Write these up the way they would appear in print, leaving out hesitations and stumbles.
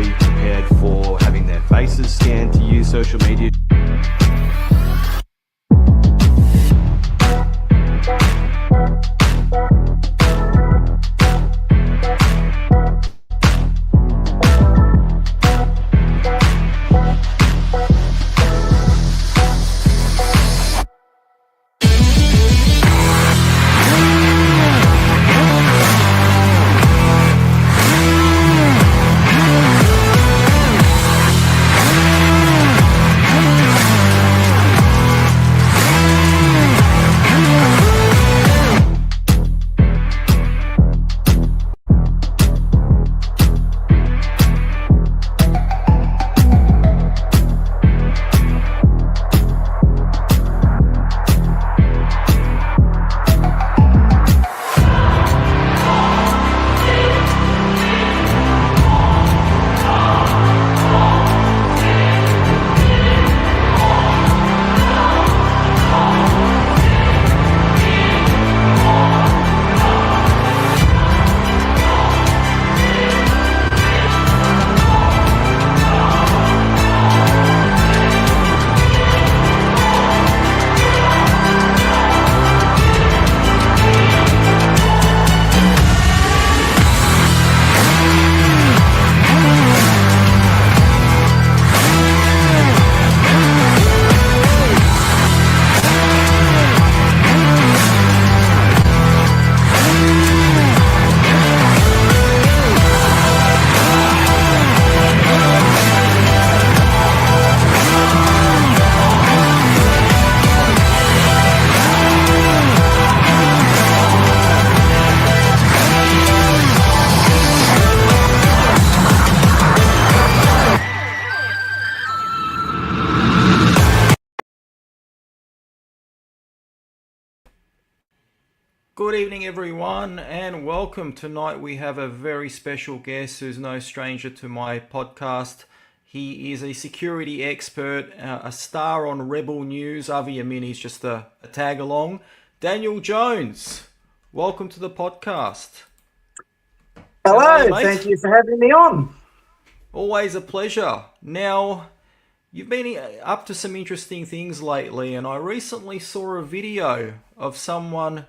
fully prepared for having their faces scanned to use social media. Good evening everyone and welcome. Tonight we have a very special guest who's no stranger to my podcast. He is a security expert, a star on Rebel News. Avi Amini's just a tag along. Daniel Jones, welcome to the podcast. Hello, thank you for having me on. Always a pleasure. Now, you've been up to some interesting things lately, and I recently saw a video of someone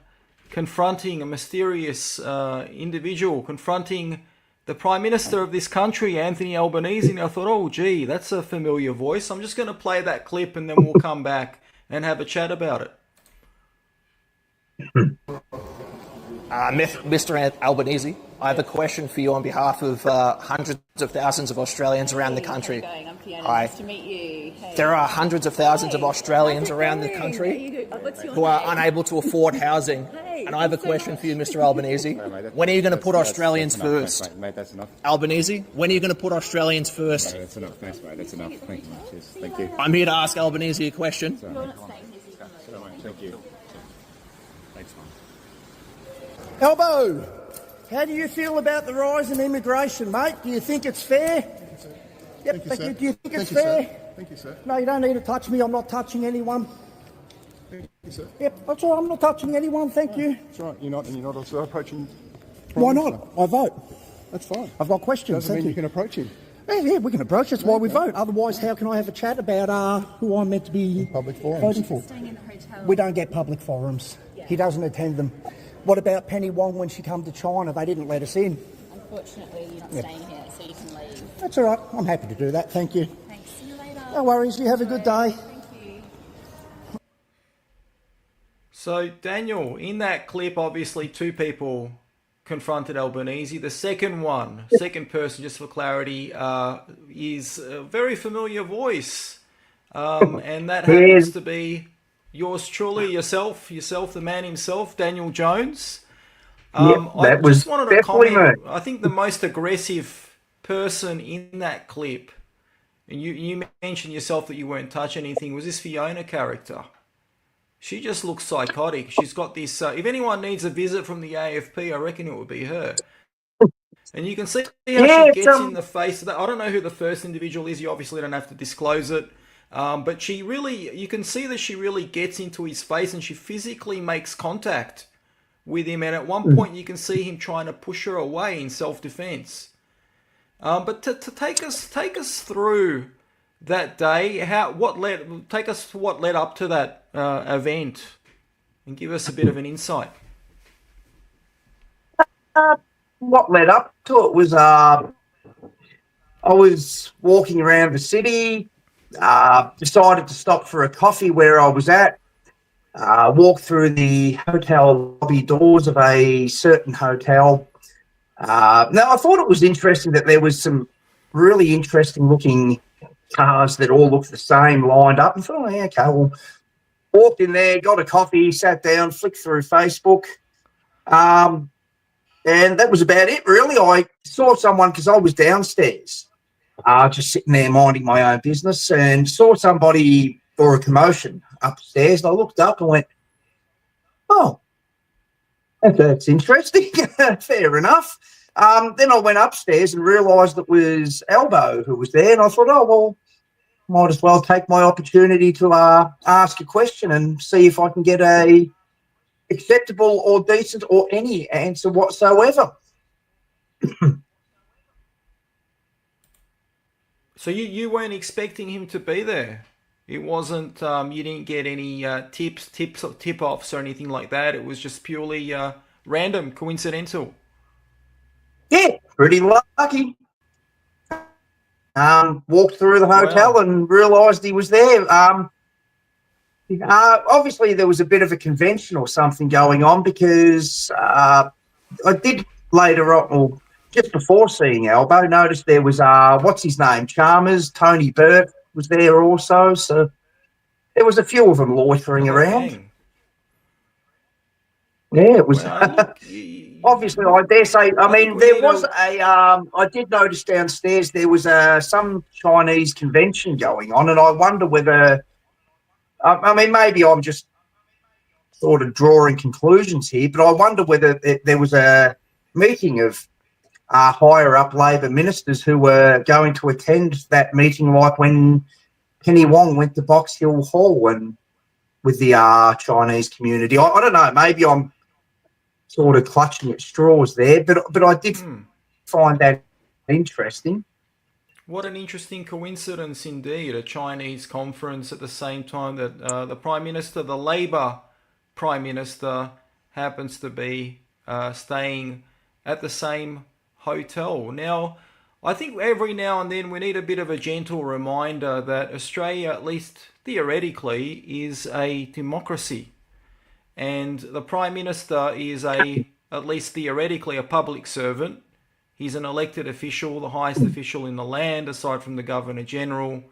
confronting a mysterious individual, confronting the Prime Minister of this country, Anthony Albanese, and I thought, oh gee, that's a familiar voice. I'm just going to play that clip and then we'll come back and have a chat about it. Mr. Albanese, I have a question for you on behalf of hundreds of thousands of Australians around the country. I'm Fiona. Hi. Nice to meet you. Hey. There are hundreds of thousands of Australians around the country who are unable to afford housing. And I have a question for you, Mr. Albanese. When are you going to put Australians first? Mate, that's enough. Albanese, when are you going to put Australians first? No, that's enough. Thanks, mate. That's enough. Thank you. Cheers. Thank you. I'm here to ask Albanese a question. You're not staying here, so you can leave. Thank you. Thanks, mate. Elbow, how do you feel about the rise in immigration, mate? Do you think it's fair? Yep, Thank you, sir. do you think it's Thank you, fair? sir. Thank you, sir. No, you don't need to touch me. I'm not touching anyone. Thank you, sir. Yep, that's all right. I'm not touching anyone. Thank you. That's right. You're not also approaching. Why not? I vote. That's fine. I've got questions. Doesn't Thank mean you. you can approach him. Yeah, we can approach. That's why we vote. Otherwise, how can I have a chat about who I'm meant to be Public forums. voting for? Staying in the hotel. We don't get public forums. He doesn't attend them. What about Penny Wong when she came to China? They didn't let us in. Unfortunately, you're not staying here, so you can leave. That's all right. I'm happy to do that. Thank you. Thanks. See you later. No worries. You have a good day. Thank you. So Daniel, in that clip, obviously two people confronted Albanese. The second person, just for clarity, is a very familiar voice. And that happens to be yours truly, yourself, the man himself, Daniel Jones. I just wanted to comment. I think the most aggressive person in that clip, and you mentioned yourself that you weren't touching anything, was this Fiona character. She just looks psychotic. She's got this, if anyone needs a visit from the AFP, I reckon it would be her. And you can see how she gets in the face of that. I don't know who the first individual is. You obviously don't have to disclose it. But she really, you can see that she really gets into his face and she physically makes contact with him. And at one point you can see him trying to push her away in self-defense. But to take us through that day, take us to what led up to that event, and give us a bit of an insight. What led up to it was I was walking around the city, decided to stop for a coffee where I was at, walked through the hotel lobby doors of a certain hotel. Now, I thought it was interesting that there was some really interesting looking cars that all looked the same lined up, and thought, oh, yeah, okay, well, walked in there, got a coffee, sat down, flicked through Facebook. And that was about it, really. I saw someone, because I was downstairs, just sitting there minding my own business, and saw somebody or a commotion upstairs. And I looked up and went, oh, that's interesting. Fair enough. Then I went upstairs and realised it was Albo who was there. And I thought, oh, well, might as well take my opportunity to ask a question and see if I can get a acceptable or decent or any answer whatsoever. So you weren't expecting him to be there. It wasn't. You didn't get any tip-offs or anything like that. It was just purely random, coincidental. Yeah, pretty lucky. Walked through the hotel and realised he was there. Obviously, there was a bit of a convention or something going on, because I did later on, or just before seeing Albo, noticed there was, what's his name, Chalmers, Tony Burt was there also. So there was a few of them loitering around. Dang. Yeah, it was. Well, Obviously, I dare say. I mean, there was a. I did notice downstairs there was some Chinese convention going on, and I wonder whether. I mean, maybe I'm just sort of drawing conclusions here, but I wonder whether there was a meeting of higher up Labor ministers who were going to attend that meeting, like when Penny Wong went to Box Hill Hall and with the Chinese community. I don't know. Maybe I'm sort of clutching at straws there, but I did find that interesting. What an interesting coincidence indeed, a Chinese conference at the same time that the Prime Minister, the Labour Prime Minister, happens to be staying at the same hotel. Now, I think every now and then we need a bit of a gentle reminder that Australia, at least theoretically, is a democracy. And the Prime Minister is at least theoretically, a public servant. He's an elected official, the highest official in the land, aside from the Governor-General.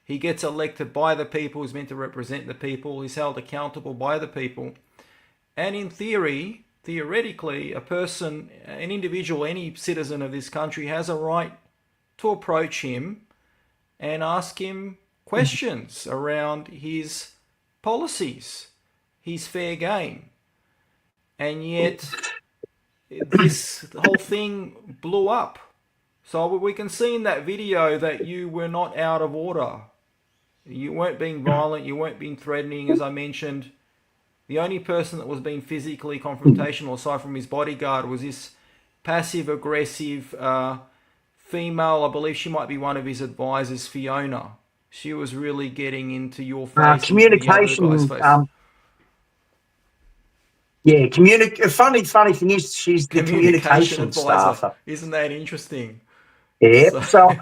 He gets elected by the people, he's meant to represent the people, he's held accountable by the people. And in theoretically, a person, an individual, any citizen of this country has a right to approach him and ask him questions around his policies, his fair game. And yet this whole thing blew up. So we can see in that video that you were not out of order. You weren't being violent, you weren't being threatening, as I mentioned. The only person that was being physically confrontational, aside from his bodyguard, was this passive-aggressive female. I believe she might be one of his advisors, Fiona. She was really getting into your face. Communication. Yeah, funny thing is she's the communication staffer. Isn't that interesting? Yeah, so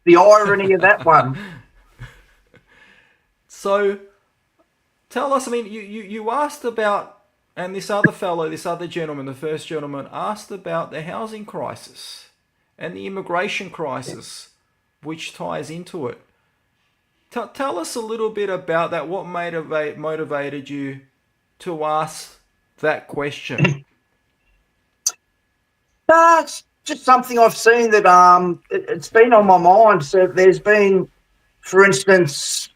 the irony of that one. So tell us, I mean, you asked about, and this other gentleman, the first gentleman, asked about the housing crisis and the immigration crisis, which ties into it. Tell us a little bit about that. What motivated you to ask that question? It's just something I've seen that it's been on my mind. So there's been, for instance,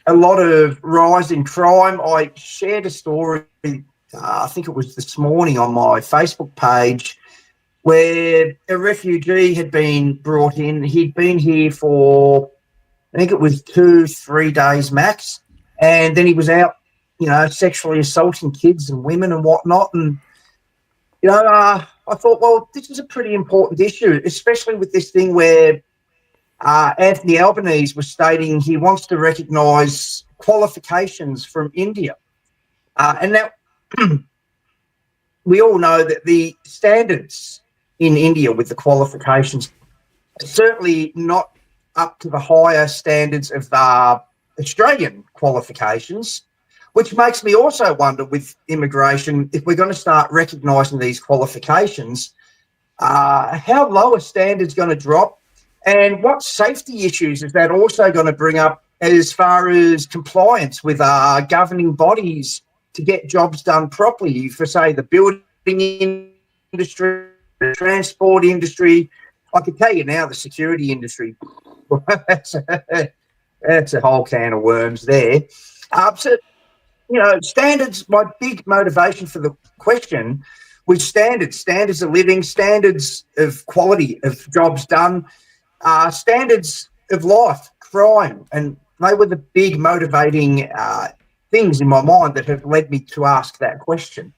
a lot of rise in crime. I shared a story, I think it was this morning, on my Facebook page, where a refugee had been brought in. He'd been here for, I think it was 2-3 days max, and then he was out, sexually assaulting kids and women and whatnot. And I thought, well, this is a pretty important issue, especially with this thing where Anthony Albanese was stating he wants to recognise qualifications from India. And now we all know that the standards in India with the qualifications are certainly not up to the higher standards of the Australian qualifications, which makes me also wonder with immigration, if we're going to start recognising these qualifications, how low are standards going to drop, and what safety issues is that also going to bring up as far as compliance with governing bodies to get jobs done properly for, say, the building industry, the transport industry. I can tell you now, the security industry, that's a whole can of worms there. So, standards, my big motivation for the question was standards of living, standards of quality of jobs done, standards of life, crime, and they were the big motivating things in my mind that have led me to ask that question.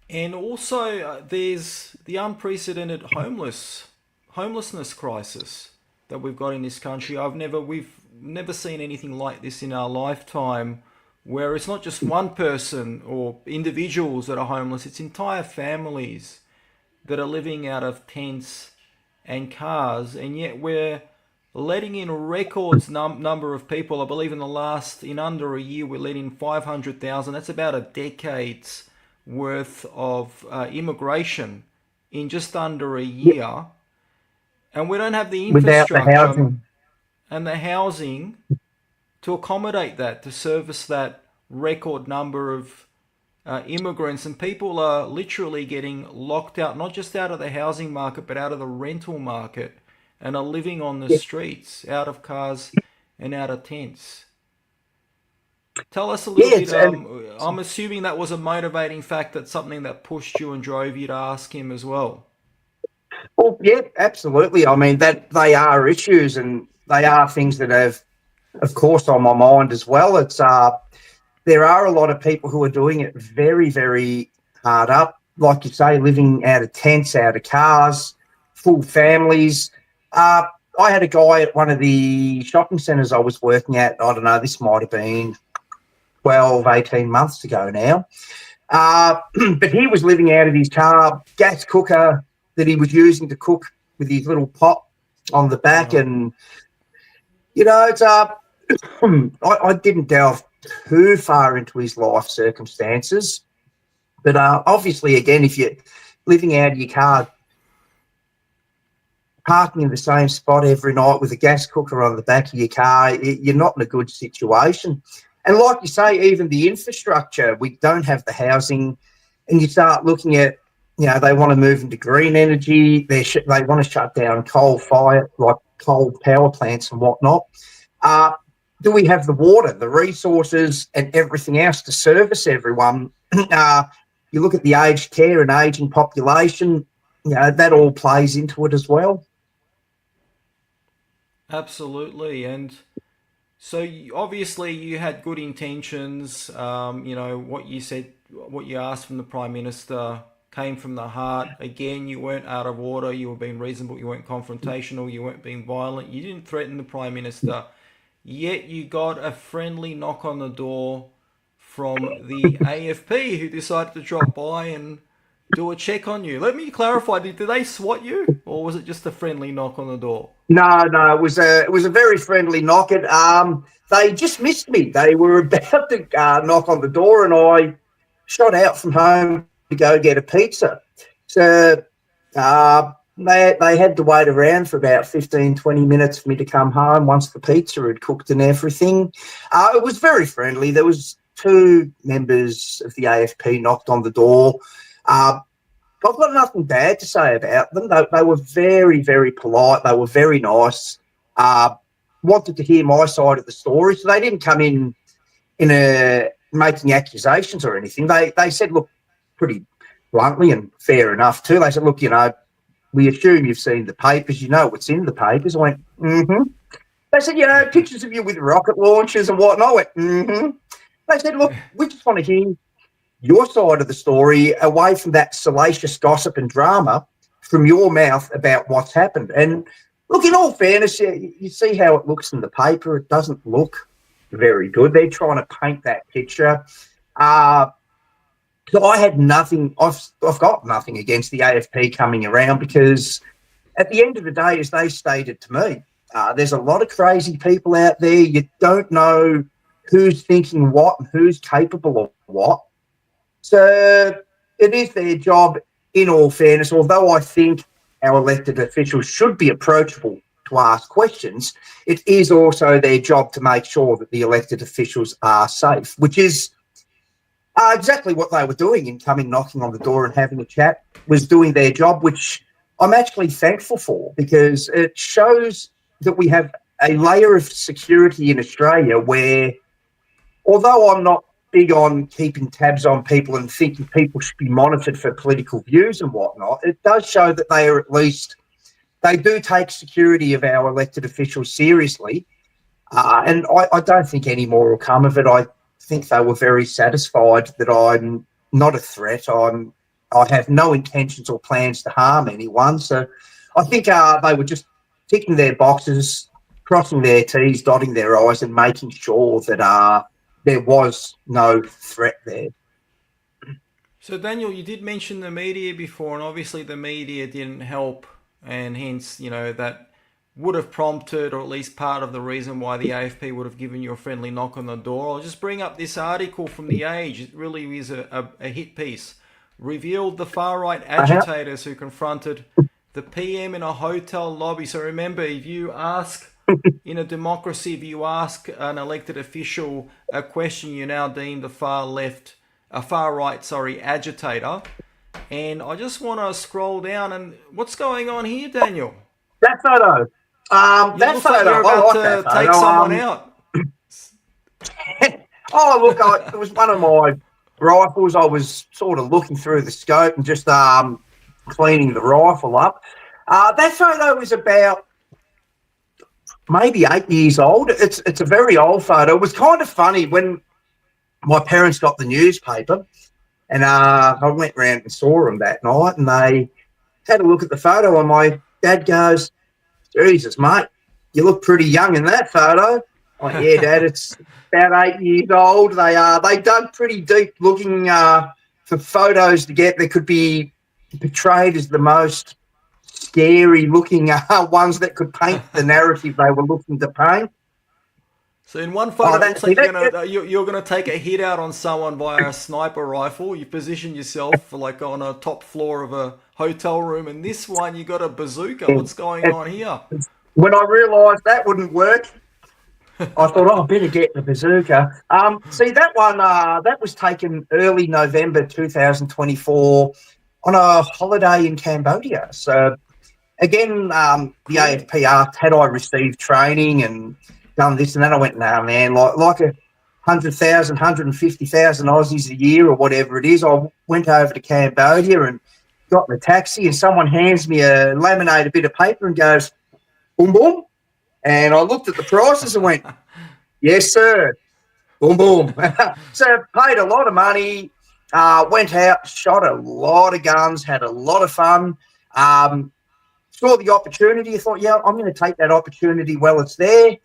And also, there's the unprecedented homelessness crisis that we've got in this country. We've never seen anything like this in our lifetime, where it's not just one person or individuals that are homeless, it's entire families that are living out of tents and cars, and yet we're letting in a record number of people. I believe in under a year, we're letting in 500,000. That's about a decade's worth of immigration in just under a year. And we don't have the infrastructure and the housing to accommodate that, to service that record number of immigrants. And people are literally getting locked out, not just out of the housing market, but out of the rental market, and are living on the streets, out of cars and out of tents. Tell us a little bit. I'm assuming that was a motivating factor, that's something that pushed you and drove you to ask him as well. Well, yeah, absolutely. I mean, that they are issues, and they are things that have, of course, on my mind as well. It's there are a lot of people who are doing it very, very hard up, like you say, living out of tents, out of cars, full families. I had a guy at one of the shopping centres I was working at. I don't know, this might have been 12, 18 months ago now. But he was living out of his car, gas cooker that he was using to cook with his little pot on the back. And, it's I didn't delve too far into his life circumstances. But obviously, again, if you're living out of your car, parking in the same spot every night with a gas cooker on the back of your car, you're not in a good situation. And like you say, even the infrastructure, we don't have the housing, and you start looking at, they want to move into green energy. They want to shut down coal power plants and whatnot. Do we have the water, the resources, and everything else to service everyone? You look at the aged care and ageing population, that all plays into it as well. Absolutely. And so obviously you had good intentions. What you said, what you asked from the Prime Minister came from the heart. Again, you weren't out of order. You were being reasonable. You weren't confrontational. You weren't being violent. You didn't threaten the Prime Minister. Yet you got a friendly knock on the door from the AFP, who decided to drop by and do a check on you. Let me clarify, did they swat you, or was it just a friendly knock on the door? No, it was a very friendly knock. They just missed me. They were about to knock on the door, and I shot out from home to go get a pizza. So they had to wait around for about 15, 20 minutes for me to come home once the pizza had cooked and everything. It was very friendly. There was 2 members of the AFP knocked on the door. I've got nothing bad to say about them. They were very, very polite. They were very nice. Wanted to hear my side of the story. So they didn't come in making accusations or anything. They said, look, pretty bluntly and fair enough too. They said, look, we assume you've seen the papers. You know what's in the papers. I went, mm-hmm. They said, pictures of you with rocket launchers and whatnot. I went, mm-hmm. They said, look, we just want to hear your side of the story away from that salacious gossip and drama from your mouth about what's happened. And look, in all fairness, you see how it looks in the paper. It doesn't look very good. They're trying to paint that picture. So I had nothing. I've got nothing against the AFP coming around, because at the end of the day, as they stated to me, there's a lot of crazy people out there. You don't know who's thinking what and who's capable of what. So it is their job, in all fairness, although I think our elected officials should be approachable to ask questions, it is also their job to make sure that the elected officials are safe, which is exactly what they were doing in coming knocking on the door and having a chat, was doing their job, which I'm actually thankful for, because it shows that we have a layer of security in Australia where, although I'm not big on keeping tabs on people and thinking people should be monitored for political views and whatnot, it does show that they are, at least, they do take security of our elected officials seriously. And I don't think any more will come of it. I think they were very satisfied that I'm not a threat. I have no intentions or plans to harm anyone. So I think they were just ticking their boxes, crossing their T's, dotting their I's, and making sure that there was no threat there. So, Daniel, you did mention the media before, and obviously the media didn't help, and hence, that would have prompted, or at least part of the reason why the AFP would have given you a friendly knock on the door. I'll just bring up this article from The Age. It really is a hit piece. Revealed the far-right agitators who confronted the PM in a hotel lobby. So remember, if you ask, in a democracy, if you ask an elected official a question, you're now deemed a far-right agitator. And I just want to scroll down, and what's going on here, Daniel? That photo. That looks photo. like you're about to take someone out. Oh, look, it was one of my rifles. I was sort of looking through the scope and just cleaning the rifle up. That photo is about maybe 8 years old. It's a very old photo. It was kind of funny when my parents got the newspaper, and I went round and saw them that night, and they had a look at the photo, and my dad goes, "Jesus, mate, you look pretty young in that photo." I'm like, "Yeah, Dad, it's about 8 years old." They dug pretty deep looking for photos to get that could be portrayed as the most scary looking ones that could paint the narrative they were looking to paint. So in one photo, it looks like you're gonna take a hit out on someone via a sniper rifle. You position yourself like on a top floor of a hotel room, and this one you got a bazooka. What's going on here? When I realised that wouldn't work, I thought, I better get the bazooka. See, that one that was taken early November 2024 on a holiday in Cambodia. So again, the AFP asked, had I received training and done this and that? I went, no, man, like 100,000, 150,000 Aussies a year or whatever it is. I went over to Cambodia and got in a taxi, and someone hands me a laminated bit of paper and goes, boom, boom. And I looked at the prices and went, yes, sir. Boom, boom. So paid a lot of money, went out, shot a lot of guns, had a lot of fun. Saw the opportunity. I thought, yeah, I'm going to take that opportunity while it's there.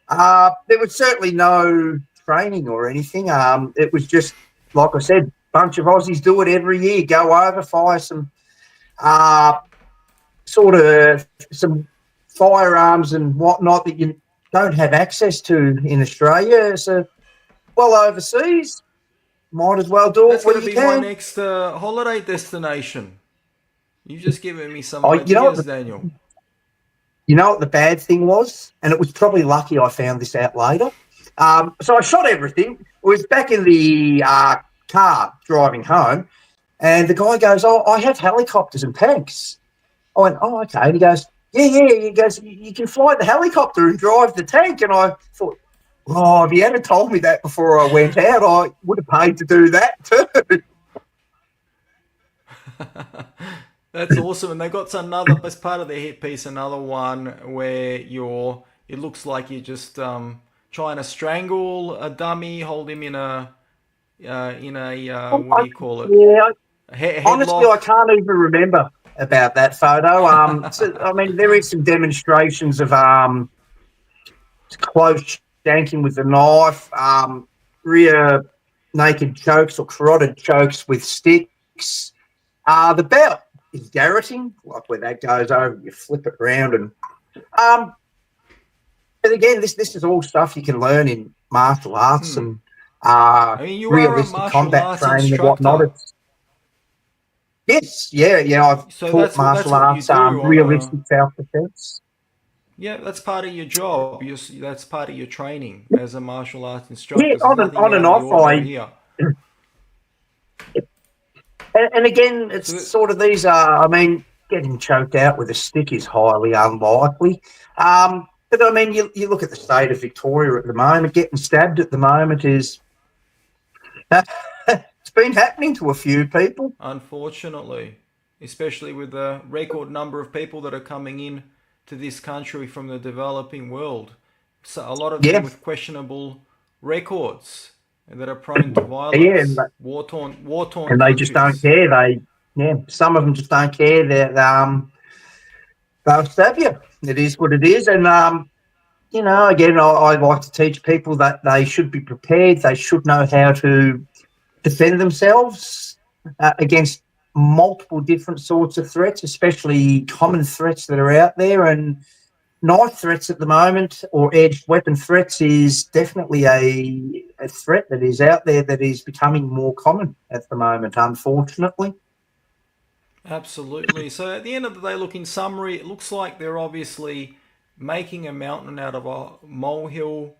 There was certainly no training or anything. It was just, like I said, bunch of Aussies do it every year. Go over, fire some some firearms and whatnot that you don't have access to in Australia. So, well, overseas, might as well do it when you can. That's going to be my next holiday destination. You've just given me some ideas, Daniel. You know what the bad thing was? And it was probably lucky I found this out later. So I shot everything. I was back in the car driving home, and the guy goes, "Oh, I have helicopters and tanks." I went, "Oh, okay." And he goes, yeah. He goes, "You can fly the helicopter and drive the tank." And I thought, oh, if you hadn't told me that before I went out, I would have paid to do that too. That's awesome. And they got another, as part of their hit piece, another one where it looks like you're just trying to strangle a dummy, hold him in a in a what do you call it? Yeah, honestly, I Headlock. can't even remember about that photo. So, I mean, there is some demonstrations of close shanking with a knife, rear naked chokes or carotid chokes with sticks. The bout is garroting, like where that goes over, you flip it around, and but again, this is all stuff you can learn in martial arts and I mean, you are a realistic martial combat arts training and whatnot. instructor, Yes, yeah. I've so taught that's martial what you arts, do on a. realistic self-defense. Yeah, that's part of your job. That's part of your training as a martial arts Yeah, instructor. There's nothing on out and of the off, ordinary here. and again, it's So sort of these are. I mean, getting choked out with a stick is highly unlikely. But I mean, you look at the state of Victoria at the moment. Getting stabbed at the moment is it's been happening to a few people. unfortunately, especially with the record number of people that are coming in to this country from the developing world, so a lot of them Yeah, with questionable records and that are prone to yeah, violence, war torn and they just don't countries. care. Some of them just don't care. They'll stab you. It is what it is, and again, I like to teach people that they should be prepared. They should know how to defend themselves against multiple different sorts of threats, especially common threats that are out there. And knife threats at the moment, or edged weapon threats, is definitely a threat that is out there that is becoming more common at the moment, unfortunately. Absolutely. So at the end of the day, look, in summary, it looks like they're obviously making a mountain out of a molehill.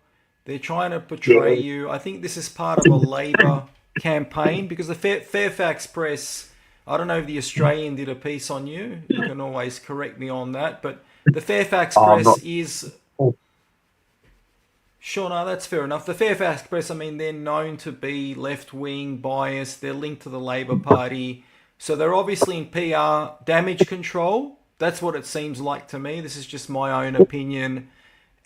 They're trying to portray Yeah. you. I think this is part of a Labor campaign because the Fairfax Press, I don't know if the Australian did a piece on you. You can always correct me on that. But the Fairfax I'm Press not. is. Sure, no, that's fair enough. The Fairfax Press, I mean, they're known to be left-wing biased. They're linked to the Labor Party. So they're obviously in PR damage control. That's what it seems like to me. This is just my own opinion.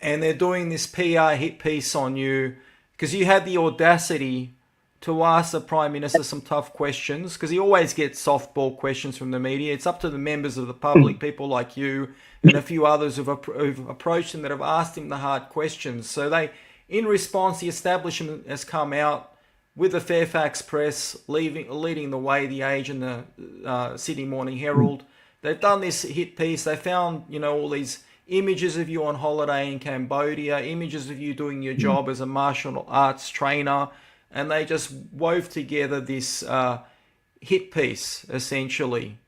And they're doing this PR hit piece on you because you had the audacity to ask the Prime Minister some tough questions because he always gets softball questions from the media. It's up to the members of the public, people like you and a few others who've approached him that have asked him the hard questions. So in response, the establishment has come out with the Fairfax Press leading the way, The Age and the Sydney Morning Herald. They've done this hit piece. They found, all these images of you on holiday in Cambodia, images of you doing your job as a martial arts trainer, and they just wove together this hit piece, essentially.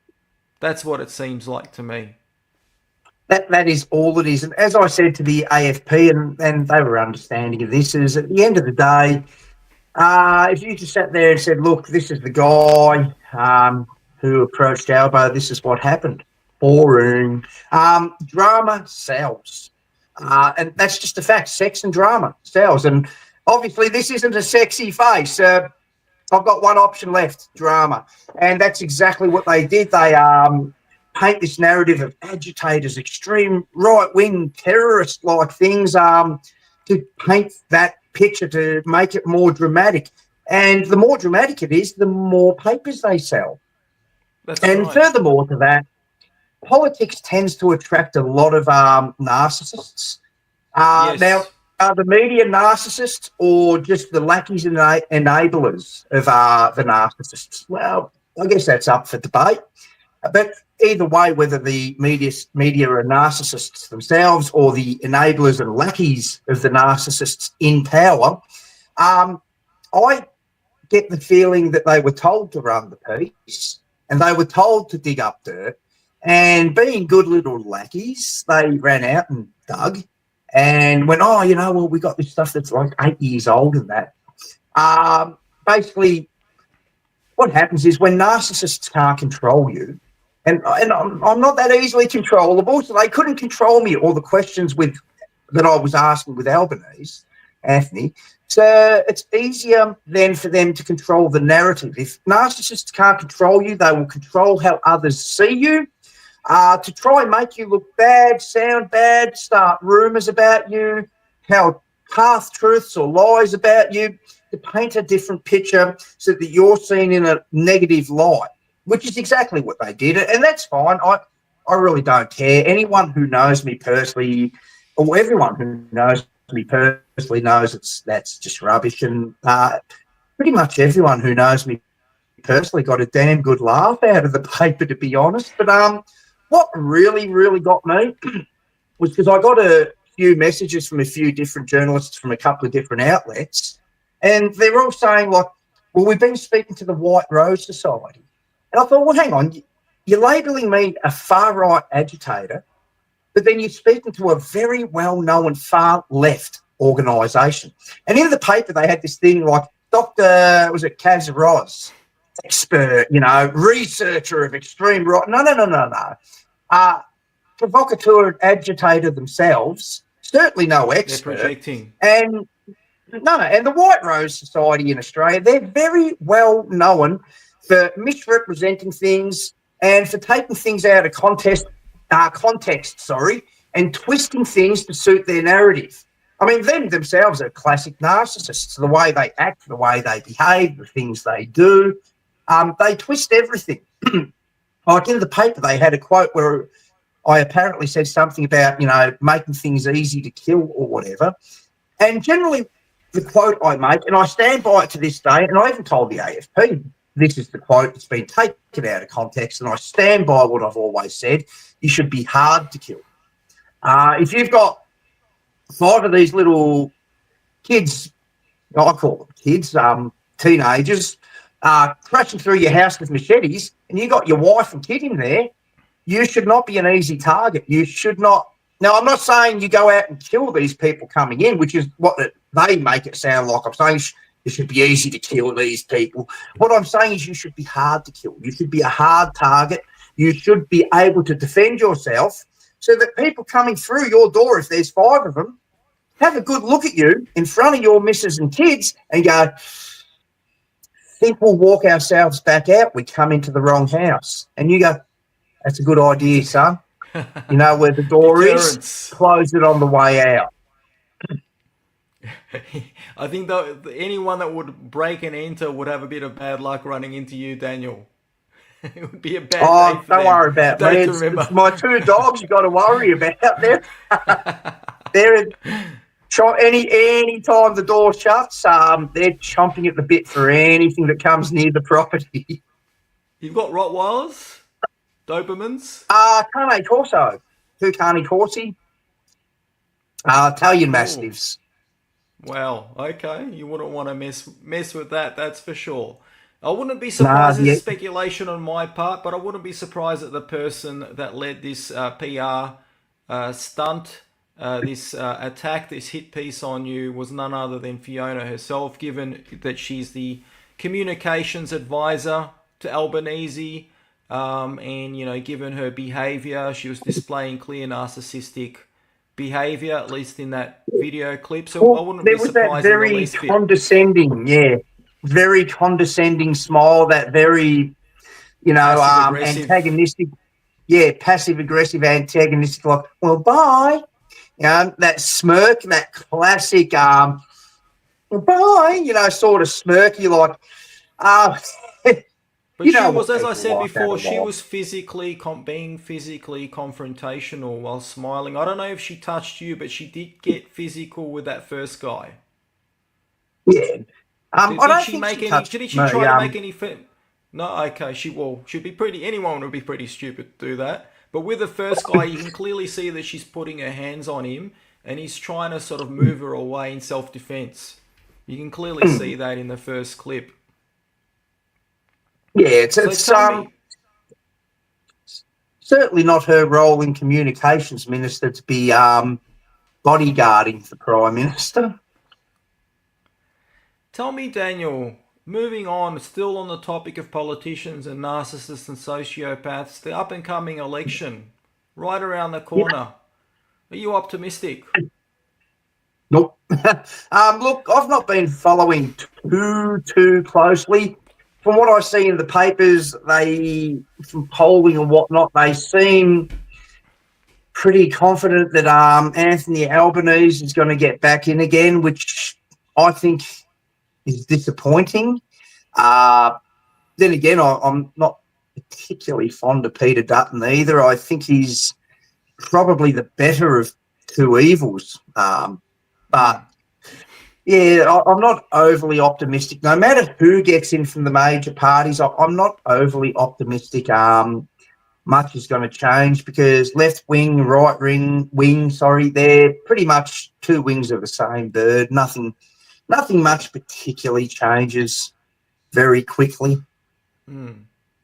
That's what it seems like to me. That is all it is. And as I said to the AFP, and they were understanding of this, is at the end of the day, if you just sat there and said, look, this is the guy who approached Albo, this is what happened. Boring. Drama sells. And that's just a fact. Sex and drama sells. And obviously this isn't a sexy face. I've got one option left, drama. And that's exactly what they did. They paint this narrative of agitators, extreme right-wing terrorist-like things to paint that picture, to make it more dramatic. And the more dramatic it is, the more papers they sell. That's and right. Furthermore to that, politics tends to attract a lot of narcissists. Yes. Now, are the media narcissists or just the lackeys and enablers of the narcissists? Well, I guess that's up for debate. But either way, whether the media are narcissists themselves or the enablers and lackeys of the narcissists in power, I get the feeling that they were told to run the piece and they were told to dig up dirt. And being good little lackeys, they ran out and dug and went, we got this stuff that's like 8 years old and that. Basically, what happens is when narcissists can't control you, and I'm not that easily controllable, so they couldn't control me or the questions that I was asking with Anthony. So it's easier then for them to control the narrative. If narcissists can't control you, they will control how others see you to try and make you look bad, sound bad, start rumours about you, how half truths or lies about you to paint a different picture so that you're seen in a negative light, which is exactly what they did. And that's fine. I really don't care. Anyone who knows me personally, or everyone who knows me personally, knows that's just rubbish. And pretty much everyone who knows me personally got a damn good laugh out of the paper, to be honest. But what really, really got me was because I got a few messages from a few different journalists from a couple of different outlets, and they're all saying, like, well, we've been speaking to the White Rose Society. And I thought, well, hang on, you're labelling me a far-right agitator, but then you're speaking to a very well-known far-left organisation. And in the paper, they had this thing like Dr. was it Kaz Roz, expert, researcher of extreme right. No. Provocateur and agitator themselves, certainly no expert. They're projecting. And and the White Rose Society in Australia, they're very well known for misrepresenting things and for taking things out of context, and twisting things to suit their narrative. I mean, them themselves are classic narcissists. The way they act, the way they behave, the things they do, they twist everything. Like in the paper, they had a quote where I apparently said something about, making things easy to kill or whatever. And generally, the quote I make, and I stand by it to this day, and I even told the AFP, this is the quote that's been taken out of context, and I stand by what I've always said, you should be hard to kill. If you've got 5 of these little kids, I call them kids, teenagers, crashing through your house with machetes, and you got your wife and kid in there, you should not be an easy target. You should not. Now, I'm not saying you go out and kill these people coming in, which is what they make it sound like. I'm saying it should be easy to kill these people. What I'm saying is you should be hard to kill. You should be a hard target. You should be able to defend yourself so that people coming through your door, if there's 5 of them, have a good look at you in front of your missus and kids and go, think we'll walk ourselves back out. We come into the wrong house. And you go, that's a good idea, son. You know where the door is, close it on the way out. I think anyone that would break and enter would have a bit of bad luck running into you, Daniel. It would be a bad day for don't them. worry about me. It's my 2 dogs you got to worry about. They're any time the door shuts, they're chomping at the bit for anything that comes near the property. You've got Rottweilers? Dobermans? Carne Corso. 2 Carne Corsi. Italian Mastiffs. Well, okay. You wouldn't want to mess with that, that's for sure. I wouldn't be surprised, this is speculation on my part, but I wouldn't be surprised that the person that led this PR stunt, this attack, this hit piece on you was none other than Fiona herself, given that she's the communications advisor to Albanese, and, given her behaviour, she was displaying clear narcissistic behaviour, at least in that video clip. So I wouldn't be surprised. There was that very condescending, very condescending smile, that very, antagonistic, passive-aggressive, antagonistic, like, well, bye. That smirk, that classic, well, bye, sort of smirk. You're like, but she was, as I said before, she was being physically confrontational while smiling. I don't know if she touched you, but she did get physical with that first guy. Yeah. Did she try to make any... No, okay. She'd be pretty... Anyone would be pretty stupid to do that. But with the first guy, you can clearly see that she's putting her hands on him and he's trying to sort of move her away in self-defense. You can clearly see that in the first clip. Yeah, it's certainly not her role in communications minister to be bodyguarding the Prime Minister. Tell me, Daniel, moving on, still on the topic of politicians and narcissists and sociopaths, the up-and-coming election, right around the corner. Are you optimistic? Nope. Look, I've not been following too closely. From what I see in the papers, from polling and whatnot, they seem pretty confident that Anthony Albanese is going to get back in again, which I think is disappointing. Then again, I'm not particularly fond of Peter Dutton either. I think he's probably the better of two evils. But yeah, I'm not overly optimistic. No matter who gets in from the major parties, I'm not overly optimistic. Much is going to change because left wing, right wing, they're pretty much two wings of the same bird. Nothing much particularly changes very quickly.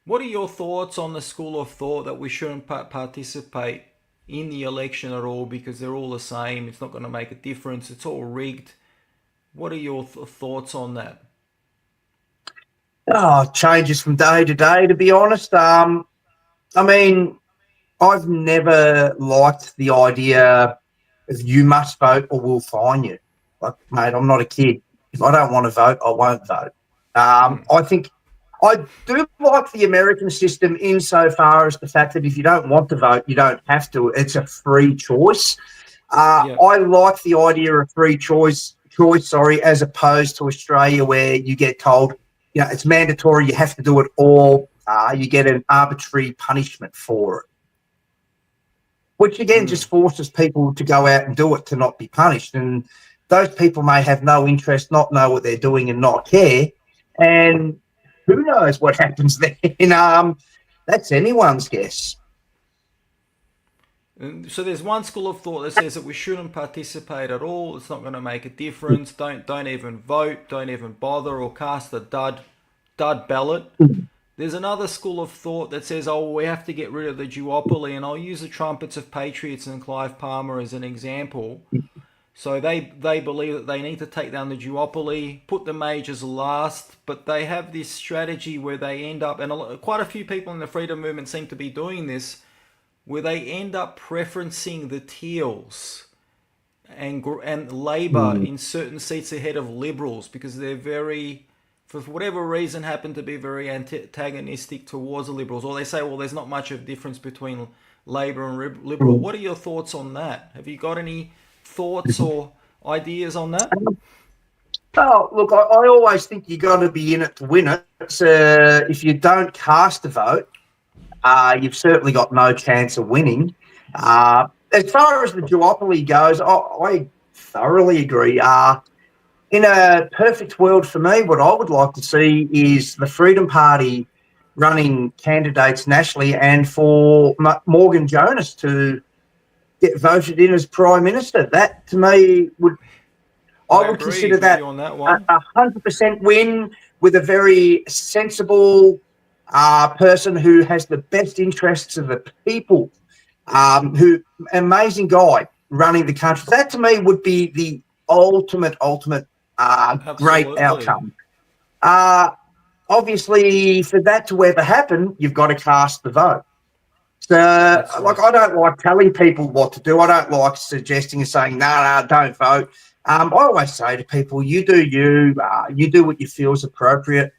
What are your thoughts on the school of thought that we shouldn't participate in the election at all because they're all the same? It's not going to make a difference. It's all rigged. What are your thoughts on that? Oh, changes from day to day, to be honest. I mean, I've never liked the idea of you must vote or we'll fine you. Like, mate, I'm not a kid. If I don't want to vote, I won't vote. I think I do like the American system insofar as the fact that if you don't want to vote, you don't have to. It's a free choice. I like the idea of free choice, as opposed to Australia where you get told, it's mandatory, you have to do it, or you get an arbitrary punishment for it, which again just forces people to go out and do it to not be punished. And those people may have no interest, not know what they're doing and not care. And who knows what happens then? That's anyone's guess. So there's one school of thought that says that we shouldn't participate at all. It's not going to make a difference. Don't even vote. Don't even bother or cast a dud ballot. There's another school of thought that says, we have to get rid of the duopoly, and I'll use the Trumpets of Patriots and Clive Palmer as an example. So they believe that they need to take down the duopoly, put the majors last, but they have this strategy where they end up, and quite a few people in the freedom movement seem to be doing this, where they end up preferencing the Teals and Labor in certain seats ahead of Liberals because they're very, for whatever reason, happen to be very antagonistic towards the Liberals. Or they say, there's not much of a difference between Labor and Liberal. What are your thoughts on that? Have you got any thoughts or ideas on that? Oh, look, I always think you got to be in it to win it. If you don't cast a vote, you've certainly got no chance of winning. As far as the duopoly goes, I thoroughly agree. In a perfect world for me, what I would like to see is the Freedom Party running candidates nationally and for Morgan Jonas to get voted in as Prime Minister. That, to me, I would consider that a 100% win with a very sensible person who has the best interests of the people, amazing guy running the country. That to me would be the ultimate great outcome. Obviously, for that to ever happen, you've got to cast the vote. So, I don't like telling people what to do. I don't like suggesting and saying, no, don't vote. I always say to people, you do you. You do what you feel is appropriate.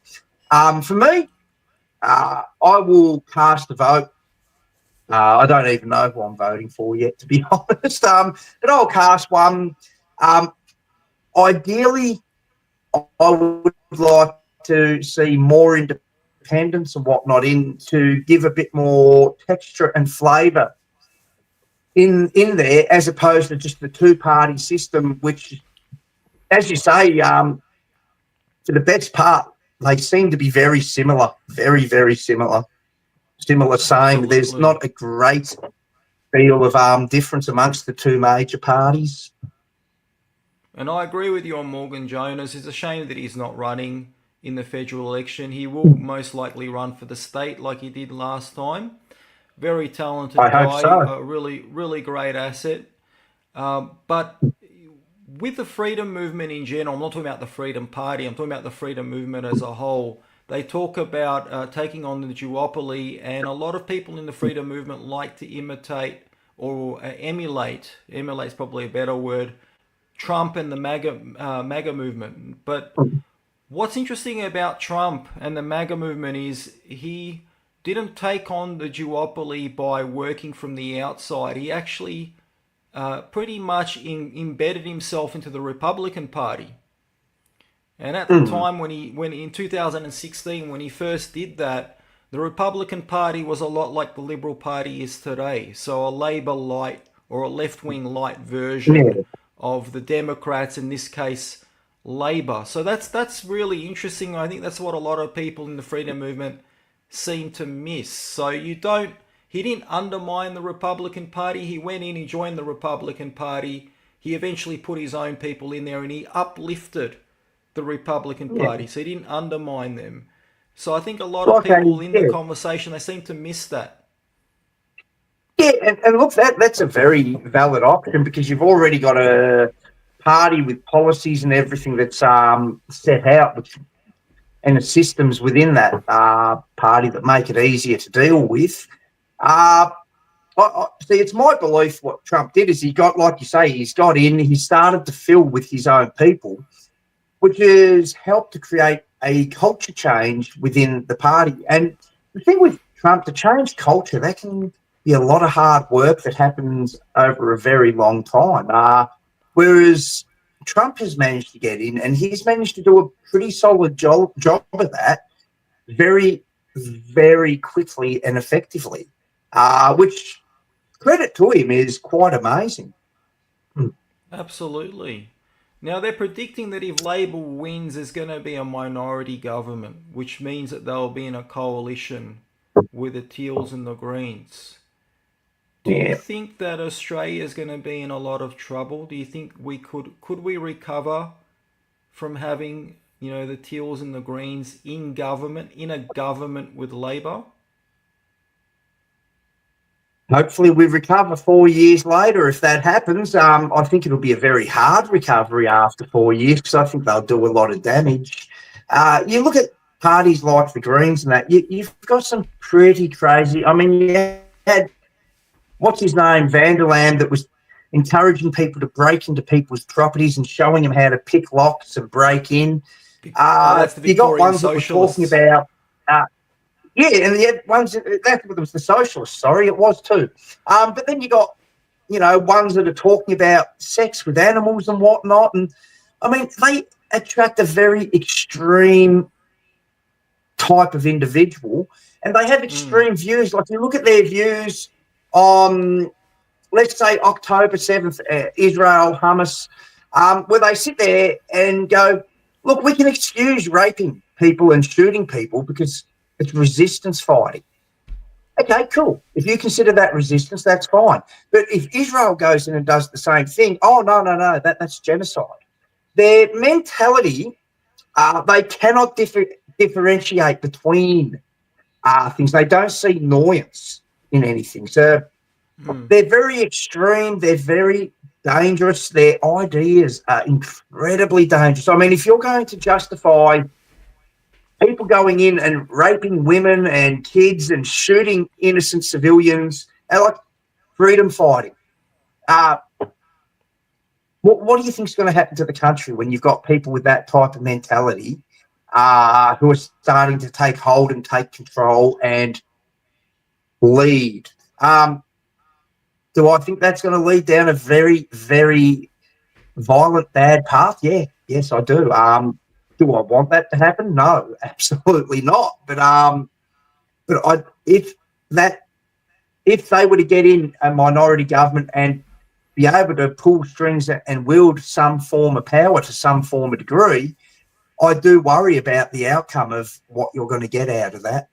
For me, I will cast a vote. I don't even know who I'm voting for yet, to be honest. But I'll cast one. Ideally, I would like to see more independence and whatnot to give a bit more texture and flavour in there, as opposed to just the two-party system, which, as you say, for the best part, they seem to be very similar, very, very similar. Same. There's not a great deal of difference amongst the two major parties. And I agree with you on Morgan Jonas. It's a shame that he's not running in the federal election. He will most likely run for the state like he did last time. Very talented guy, hope so. A really, really great asset. But with the freedom movement in general, I'm not talking about the Freedom Party, I'm talking about the freedom movement as a whole. They talk about taking on the duopoly, and a lot of people in the freedom movement like to imitate or emulate's probably a better word, Trump and the MAGA movement. But what's interesting about Trump and the MAGA movement is he didn't take on the duopoly by working from the outside. He actually pretty much embedded himself into the Republican Party. And at the time when in 2016, when he first did that, the Republican Party was a lot like the Liberal Party is today. So a Labor light or a left-wing light version of the Democrats, in this case, Labor. So that's really interesting. I think that's what a lot of people in the freedom movement seem to miss. So he didn't undermine the Republican Party. He went in, he joined the Republican Party. He eventually put his own people in there and he uplifted the Republican Party. So he didn't undermine them. So I think a lot of people in the conversation, they seem to miss that. Yeah, and look, that's a very valid option because you've already got a party with policies and everything that's set out, and the systems within that party that make it easier to deal with. See, it's my belief what Trump did is he got, like you say, he started to fill with his own people, which has helped to create a culture change within the party. And the thing with Trump, to change culture, that can be a lot of hard work that happens over a very long time. Whereas Trump has managed to get in and he's managed to do a pretty solid job of that very, very quickly and effectively, which, credit to him, is quite amazing. Absolutely. Now, they're predicting that if Labor wins, there's going to be a minority government, which means that they'll be in a coalition with the Teals and the Greens. Do you think that Australia is going to be in a lot of trouble? Do you think we could we recover from having, the Teals and the Greens in a government with Labor? Hopefully we recover 4 years later. If that happens, I think it'll be a very hard recovery after 4 years because I think they'll do a lot of damage. You look at parties like the Greens and that, you've got some pretty crazy... I mean, you had, what's his name, Vanderland, that was encouraging people to break into people's properties and showing them how to pick locks and break in. That's the you got Victorian ones that were socialists. talking about... yeah, and the ones that was the socialists. Sorry, it was too. But then you got, ones that are talking about sex with animals and whatnot. And I mean, they attract a very extreme type of individual, and they have extreme views. Like you look at their views on, let's say, October 7th, Israel, Hamas, where they sit there and go, look, we can excuse raping people and shooting people because it's resistance fighting. Okay, cool. If you consider that resistance, that's fine. But if Israel goes in and does the same thing, no, that's genocide. Their mentality, they cannot differentiate between things. They don't see annoyance in anything. So they're very extreme. They're very dangerous. Their ideas are incredibly dangerous. I mean, if you're going to justify people going in and raping women and kids and shooting innocent civilians, and like freedom fighting. What do you think is going to happen to the country when you've got people with that type of mentality who are starting to take hold and take control and lead? Do I think that's going to lead down a very, very violent, bad path? Yeah, yes, I do. Do I want that to happen? No, absolutely not. But if they were to get in a minority government and be able to pull strings and wield some form of power to some form of degree, I do worry about the outcome of what you're going to get out of that.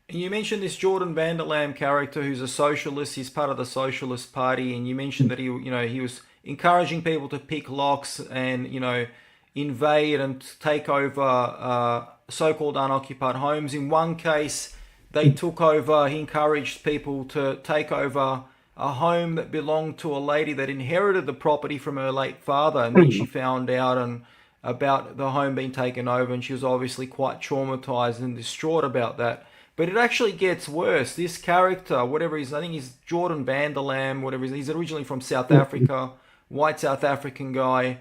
You mentioned this Jordan Vanderlam character who's a socialist. He's part of the Socialist Party, and you mentioned that he was encouraging people to pick locks and invade and take over so-called unoccupied homes. In one case, they took over, he encouraged people to take over a home that belonged to a lady that inherited the property from her late father, and then she found out about the home being taken over, and she was obviously quite traumatized and distraught about that. But it actually gets worse. This character, whatever I think he's Jordan Vanderlam, whatever he's originally from South Africa, white South African guy.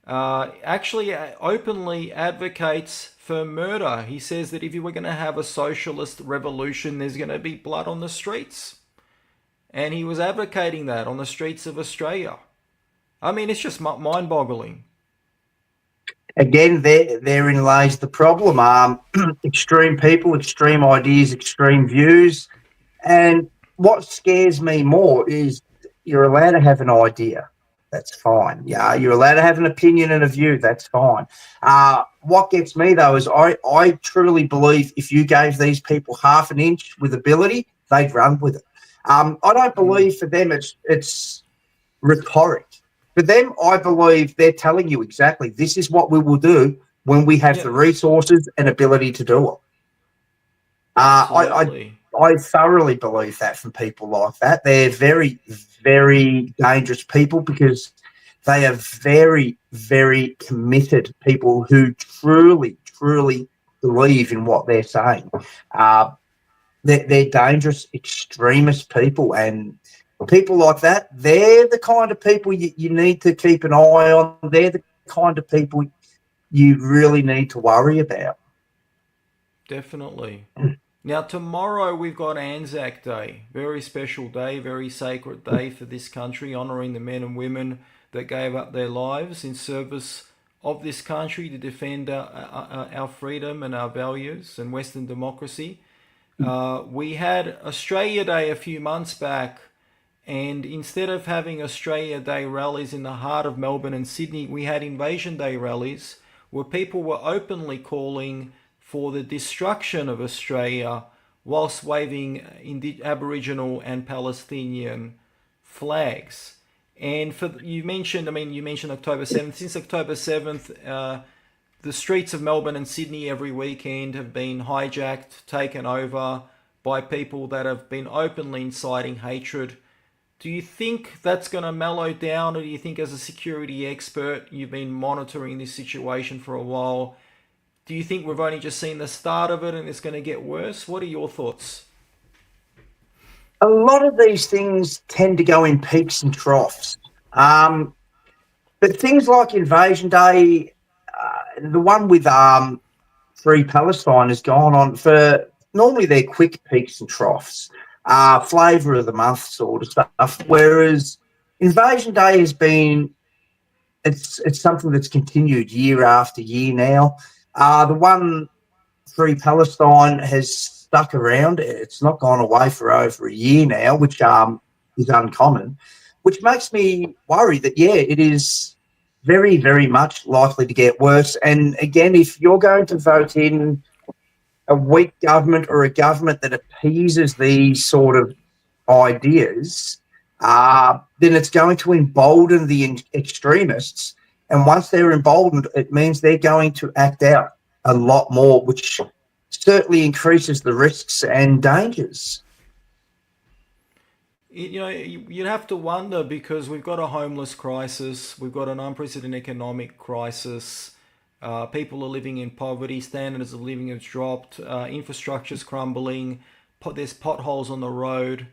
actually openly advocates for murder. He says that if you were going to have a socialist revolution, there's going to be blood on the streets. And he was advocating that on the streets of Australia. I mean, it's just mind-boggling. Again, therein lays the problem. Extreme people, extreme ideas, extreme views. And what scares me more is you're allowed to have an idea. That's fine. Yeah, you're allowed to have an opinion and a view. That's fine. What gets me, though, is I truly believe if you gave these people half an inch with ability, they'd run with it. I don't believe for them it's rhetoric. For them, I believe they're telling you exactly this is what we will do when we have the resources and ability to do it. I thoroughly believe that from people like that. They're very, very dangerous people because they are very, very committed people who truly, truly believe in what they're saying. They're dangerous, extremist people, and people like that, they're the kind of people you need to keep an eye on. They're the kind of people you really need to worry about. Definitely. Now, tomorrow we've got Anzac Day. Very special day, very sacred day for this country, honouring the men and women that gave up their lives in service of this country to defend our freedom and our values and Western democracy. We had Australia Day a few months back, and instead of having Australia Day rallies in the heart of Melbourne and Sydney, we had Invasion Day rallies where people were openly calling for the destruction of Australia whilst waving Aboriginal and Palestinian flags. And you mentioned October 7th. Since October 7th, the streets of Melbourne and Sydney every weekend have been hijacked, taken over by people that have been openly inciting hatred. Do you think that's going to mellow down, or do you think, as a security expert, you've been monitoring this situation for a while, do you think we've only just seen the start of it and it's going to get worse? What are your thoughts? A lot of these things tend to go in peaks and troughs. But things like Invasion Day, the one with Free Palestine has gone on for, normally they're quick peaks and troughs, flavour of the month sort of stuff, whereas Invasion Day has been, it's something that's continued year after year now. The one Free Palestine has stuck around. It's not gone away for over a year now, which is uncommon, which makes me worry that, it is very, very much likely to get worse. And again, if you're going to vote in a weak government or a government that appeases these sort of ideas, then it's going to embolden the extremists. And once they're emboldened, it means they're going to act out a lot more, which certainly increases the risks and dangers. You know, you'd have to wonder, because we've got a homeless crisis, we've got an unprecedented economic crisis, people are living in poverty, standards of living have dropped, infrastructure's crumbling, there's potholes on the road,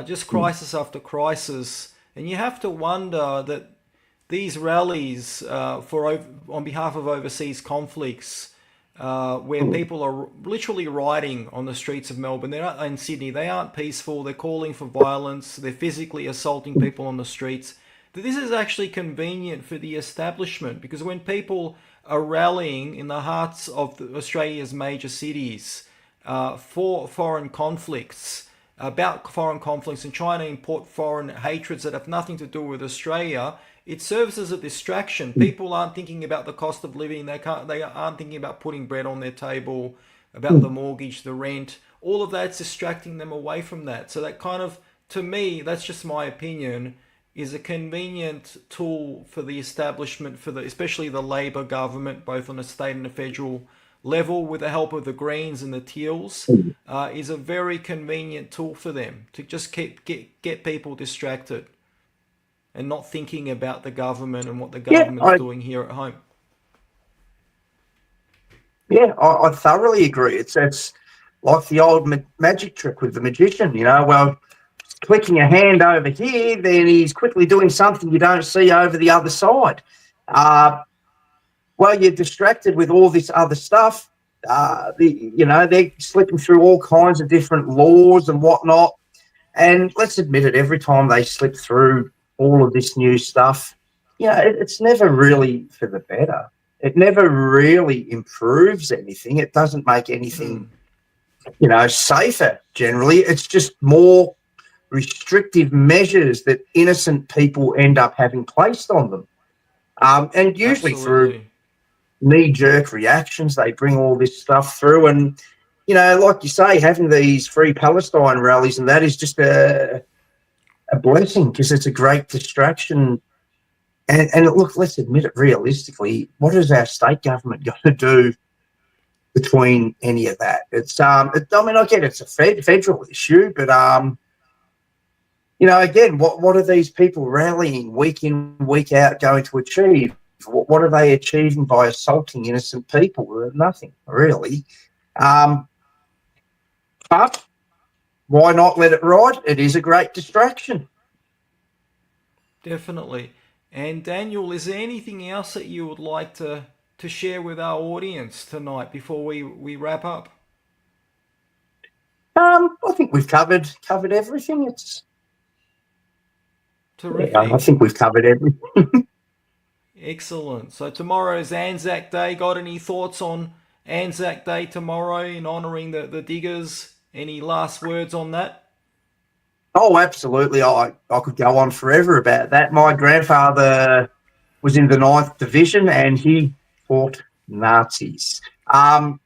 just crisis after crisis. And you have to wonder that these rallies on behalf of overseas conflicts, where people are literally rioting on the streets of Melbourne, and Sydney, they aren't peaceful, they're calling for violence, they're physically assaulting people on the streets, that this is actually convenient for the establishment, because when people are rallying in the hearts of Australia's major cities for foreign conflicts, about foreign conflicts, and trying to import foreign hatreds that have nothing to do with Australia, it serves as a distraction. People aren't thinking about the cost of living. They aren't thinking about putting bread on their table, about the mortgage, the rent. All of that's distracting them away from that. So that kind of, to me, that's just my opinion, is a convenient tool for the establishment, especially the Labor government, both on a state and a federal level, with the help of the Greens and the Teals, is a very convenient tool for them to just get people distracted and not thinking about the government and what the government's doing here at home. Yeah, I thoroughly agree. It's like the old magic trick with the magician, well, clicking a hand over here, then he's quickly doing something you don't see over the other side. Well, you're distracted with all this other stuff. They're slipping through all kinds of different laws and whatnot. And let's admit it, every time they slip through all of this new stuff, it's never really for the better. It never really improves anything. It doesn't make anything, safer generally. It's just more restrictive measures that innocent people end up having placed on them. And usually through knee-jerk reactions, they bring all this stuff through. And, like you say, having these Free Palestine rallies and that is just a blessing because it's a great distraction. And look, let's admit it realistically, what is our state government going to do between any of that? I get it's a federal issue, but, again, what are these people rallying week in, week out going to achieve? What are they achieving by assaulting innocent people? Nothing, really. But why not let it ride? It is a great distraction. Definitely. And Daniel, is there anything else that you would like to share with our audience tonight before we wrap up? I think we've covered everything. It's terrific. I think we've covered everything. Excellent. So tomorrow's Anzac Day. Got any thoughts on Anzac Day tomorrow in honouring the diggers? Any last words on that? Oh, absolutely. I could go on forever about that. My grandfather was in the 9th Division and he fought Nazis. I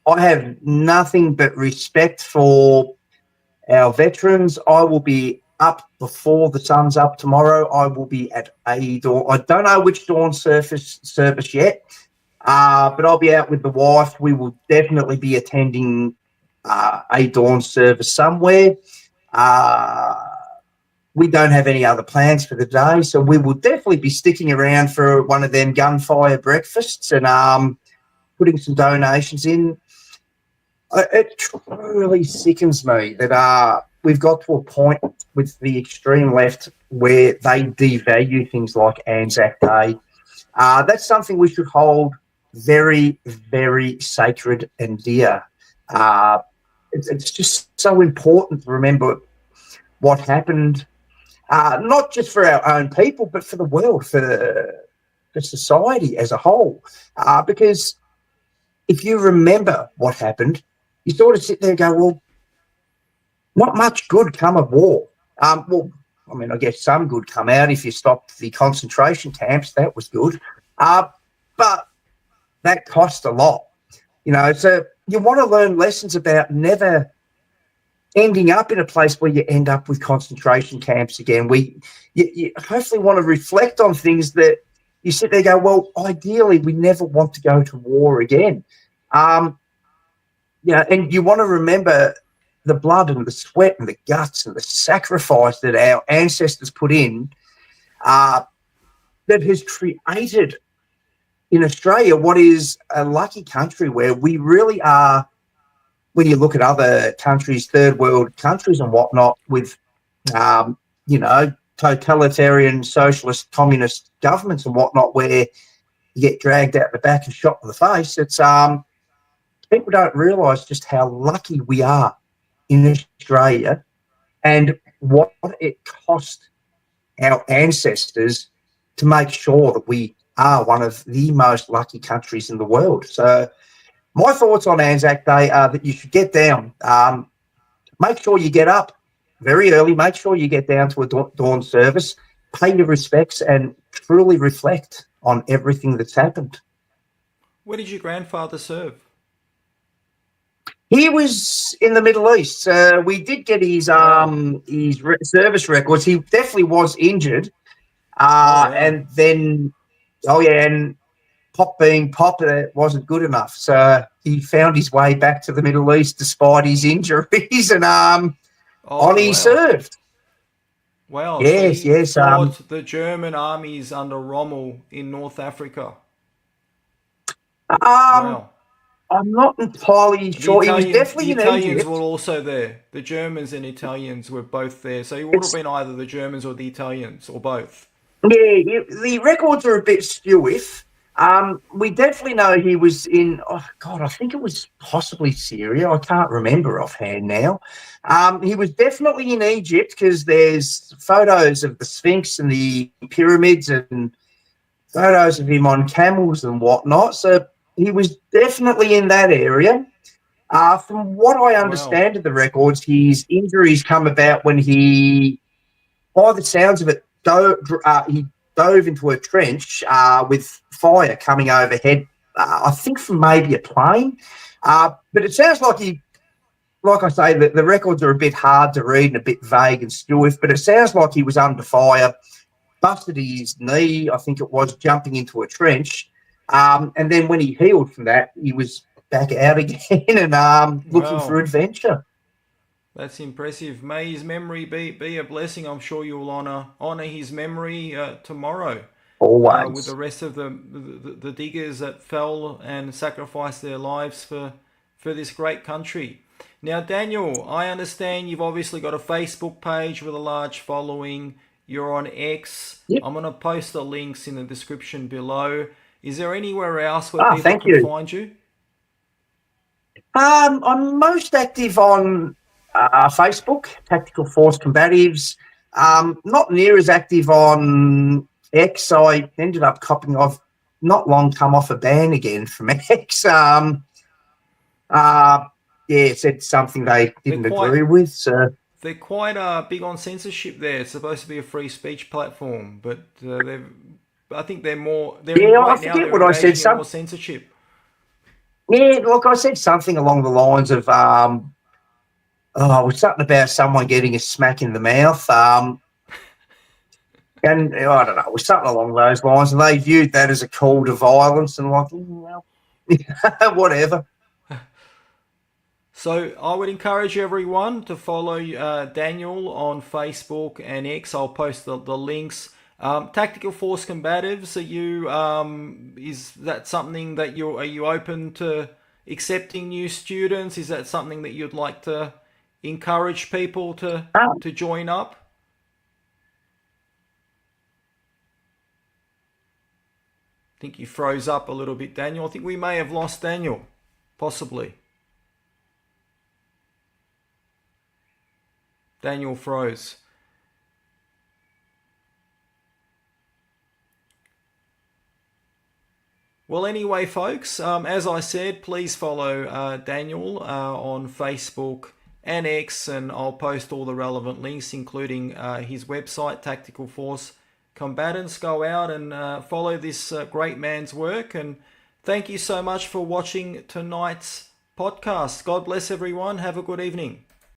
have nothing but respect for our veterans. I will be up before the sun's up tomorrow. I will be at a dawn. I don't know which dawn service yet, but I'll be out with the wife. We will definitely be attending a dawn service somewhere. We don't have any other plans for the day, so we will definitely be sticking around for one of them gunfire breakfasts and putting some donations in. It truly sickens me that we've got to a point with the extreme left where they devalue things like Anzac Day. That's something we should hold very, very sacred and dear. It's just so important to remember what happened, not just for our own people, but for the world, for society as a whole. Because if you remember what happened, you sort of sit there and go, well, not much good come of war. I guess some good come out if you stopped the concentration camps. That was good. But that cost a lot. So you want to learn lessons about never ending up in a place where you end up with concentration camps again. You hopefully want to reflect on things that you sit there and go, well, ideally, we never want to go to war again. And you want to remember the blood and the sweat and the guts and the sacrifice that our ancestors put in that has created in Australia what is a lucky country where we really are, when you look at other countries, third world countries and whatnot, with, totalitarian socialist communist governments and whatnot, where you get dragged out the back and shot in the face. It's people don't realise just how lucky we are in Australia and what it cost our ancestors to make sure that we are one of the most lucky countries in the world. So my thoughts on Anzac Day are that you should get down. Make sure you get up very early. Make sure you get down to a dawn service, pay your respects and truly reflect on everything that's happened. Where did your grandfather serve? He was in the Middle East. We did get his service records. He definitely was injured. And then, and Pop being Pop, it wasn't good enough. So he found his way back to the Middle East despite his injuries and he served. Wow. Yes, so yes. Fought the German armies under Rommel in North Africa. Wow. I'm not entirely sure. He was definitely the in Italians Egypt. were also there. The Germans and Italians were both there. So he would have been either the Germans or the Italians or both. The records are a bit skew-if. We definitely know he was in, oh God, I think it was possibly Syria. I can't remember offhand now. He was definitely in Egypt because there's photos of the Sphinx and the pyramids and photos of him on camels and whatnot. So he was definitely in that area. From what I Wow. understand of the records, his injuries come about when he, by the sounds of it, he dove into a trench with fire coming overhead, I think from maybe a plane. But it sounds like he, like I say, the records are a bit hard to read and a bit vague and skew-if, but it sounds like he was under fire, busted his knee, I think it was, jumping into a trench. And then when he healed from that, he was back out again and looking for Wow. adventure. That's impressive. May his memory be a blessing. I'm sure you'll honor his memory tomorrow with the Always. rest of the diggers that fell and sacrificed their lives for this great country. Now, Daniel, I understand you've obviously got a Facebook page with a large following. You're on X. Yep. I'm going to post the links in the description below. Is there anywhere else where Ah, people thank can you. find you? I'm most active on Facebook, Tactical Force Combatives. Not near as active on X. I ended up copying. I've not long come off a ban again from X. Yeah, said something they didn't agree with. So They're quite big on censorship there. It's supposed to be a free speech platform, but I think they're more. yeah, I Right now forget they're what I said. engaging in more censorship. Yeah, look, I said something along the lines of it was something about someone getting a smack in the mouth. And I don't know, it was something along those lines, and they viewed that as a call to violence, and like, well, whatever. So I would encourage everyone to follow Daniel on Facebook and X. I'll post the links. Tactical Force Combatives. Is that something that are you open to accepting new students? Is that something that you'd like to encourage people to join up? I think you froze up a little bit, Daniel. I think we may have lost Daniel, possibly. Daniel froze. Well, anyway, folks, as I said, please follow Daniel on Facebook and X, and I'll post all the relevant links, including his website, Tactical Force Combatants. Go out and follow this great man's work, and thank you so much for watching tonight's podcast. God bless everyone. Have a good evening.